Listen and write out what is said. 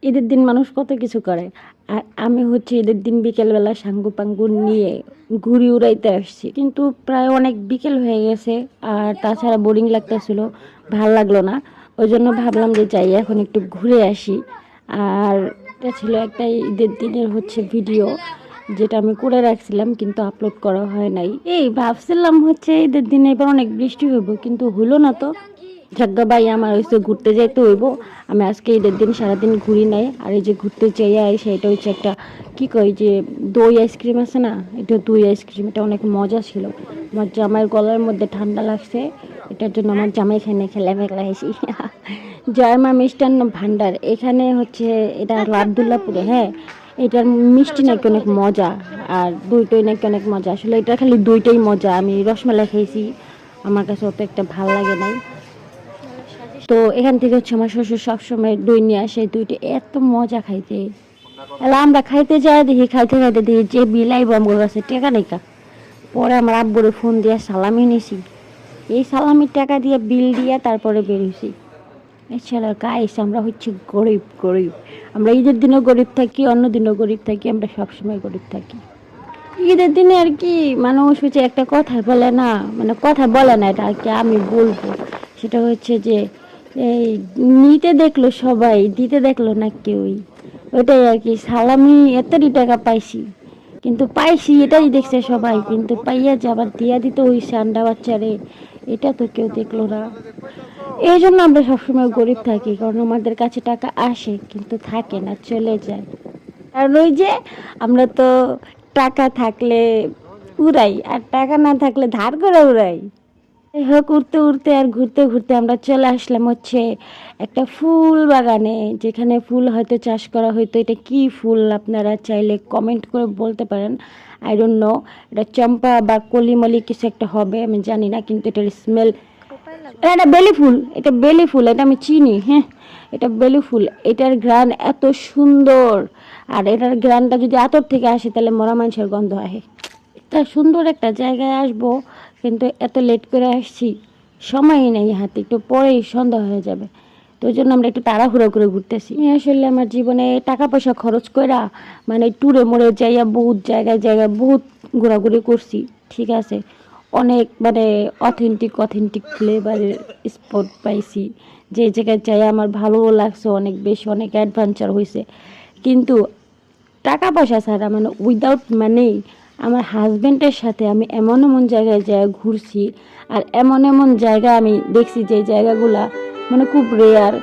ঈদের দিন মানুষ কত কিছু করে, আর আমি হচ্ছে ঈদের দিন বিকেলবেলা সাঙ্গু পাঙ্গু নিয়ে ঘুড়ি উড়াইতে আসছি, কিন্তু প্রায় অনেক বিকেল হয়ে গেছে আর তাছাড়া বোরিং লাগতেছিল, ভাল লাগলো না। ওই জন্য ভাবলাম যে যাই এখন একটু ঘুরে আসি। আর এটা ছিল একটা ঈদের দিনের হচ্ছে ভিডিও, যেটা আমি করে রাখছিলাম কিন্তু আপলোড করা হয় নাই। এই ভাবছিলাম হচ্ছে ঈদের দিনে এবার অনেক বৃষ্টি হইব, কিন্তু হলো না তো। জাগ্গা ভাই আমার হচ্ছে ঘুরতে যাইতে হইব। আমি আজকে ঈদের দিন সারাদিন ঘুরি নাই, আর এই যে ঘুরতে চাই সেটা হচ্ছে একটা কি কই যে দই আইসক্রিম আছে না, এটা দই আইসক্রিম, এটা অনেক মজা ছিল। আমার জামাইয়ের গলার মধ্যে ঠান্ডা লাগছে, এটার জন্য আমার জামাই খানে খেলে মেঘলা হেসি। জয়মা মিষ্টান্ন ভান্ডার এখানে হচ্ছে, এটা হলো আবদুল্লাপুরে। হ্যাঁ, এটার মিষ্টি নাকি অনেক মজা, আর দইটাই নাকি অনেক মজা। আসলে এটা খালি দইটাই মজা, আমি রসমালাই খেয়েছি, আমার কাছে অত একটা ভাল লাগে নাই। তো এখান থেকে হচ্ছে আমার শ্বশুর সবসময় দই নিয়ে আসে, দইটা এত মজা খাইতে। এলা আমরা খাইতে যাই, দেখি খাইতে খাইতে দেখি যে বিলাইব আমার কাছে টাকা নেই। পরে আমার আব্বুরে ফোন দিয়ে সালামি নিছি, এই সালামির টাকা দিয়ে বিল দিয়ে তারপরে বেরিয়েছি। এছাড়া গাইস আমরা হচ্ছে গরিব গরিব, আমরা ঈদের দিনও গরিব থাকি, অন্য দিনও গরিব থাকি, আমরা সবসময় গরিব থাকি। ঈদের দিনে আর কি মানুষ হচ্ছে একটা কথা বলে না, মানে কথা বলে না, এটা আর কি আমি বলবো। সেটা হচ্ছে যে এই নিতে দেখলো সবাই, দিতে দেখলো না কেউই। ওইটাই আর কি, সালামি এতটি টাকা পাইছি, কিন্তু পাইছি এটাই দেখছে সবাই, কিন্তু পাইয়া যে আবার দিয়া দিতে হইছে আন্ডা বাচ্চারে, এটা তো কেউ দেখলো না। এই জন্য আমরা সবসময় গরিব থাকি, কারণ আমাদের কাছে টাকা আসে কিন্তু থাকে না, চলে যায়। কারণ ওই যে আমরা তো টাকা থাকলে উড়াই, আর টাকা না থাকলে ধার করে উড়াই। যাই হোক, উড়তে উড়তে আর ঘুরতে ঘুরতে আমরা চলে আসলাম হচ্ছে একটা ফুল বাগানে, যেখানে ফুল হয়তো চাষ করা হয়তো। এটা কি ফুল আপনারা চাইলে কমেন্ট করে বলতে পারেন। আই ডোন্ট নো, এটা চম্পা বা কলিমলি কিছু একটা হবে, আমি জানি না, কিন্তু এটার স্মেল, এটা বেলি ফুল, এটা বেলি ফুল, এটা আমি চিনি। হ্যাঁ, এটা বেলি ফুল, এটার ঘ্রাণ এত সুন্দর। আর এটার ঘ্রাণটা যদি আতর থেকে আসে তাহলে মরা মানুষের গন্ধ আসে। তা সুন্দর একটা জায়গায় আসবো, কিন্তু এত লেট করে আসছি, সময়ই নেই হাতে, একটু পরেই সন্ধ্যা হয়ে যাবে। তো ওই জন্য আমরা একটু তাড়াহুড়ো করে ঘুরতেছি। আমি আসলে আমার জীবনে টাকা পয়সা খরচ কইরা মানে ট্যুরে মোড়ে যাইয়া বহুত জায়গায় জায়গায় বহুত ঘোরাঘুরি করছি, ঠিক আছে। অনেক মানে অথেন্টিক অথেন্টিক ফ্লেভারের স্পট পাইছি, যে জায়গায় যাই আমার ভালো লাগছে অনেক বেশি, অনেক অ্যাডভেঞ্চার হয়েছে। কিন্তু টাকা পয়সা ছাড়া মানে উইদাউট মানি আমার হাজব্যান্ডের সাথে আমি এমন এমন জায়গায় ঘুরছি, আর এমন এমন জায়গা আমি দেখছি যে জায়গাগুলা মানে খুব রেয়ার।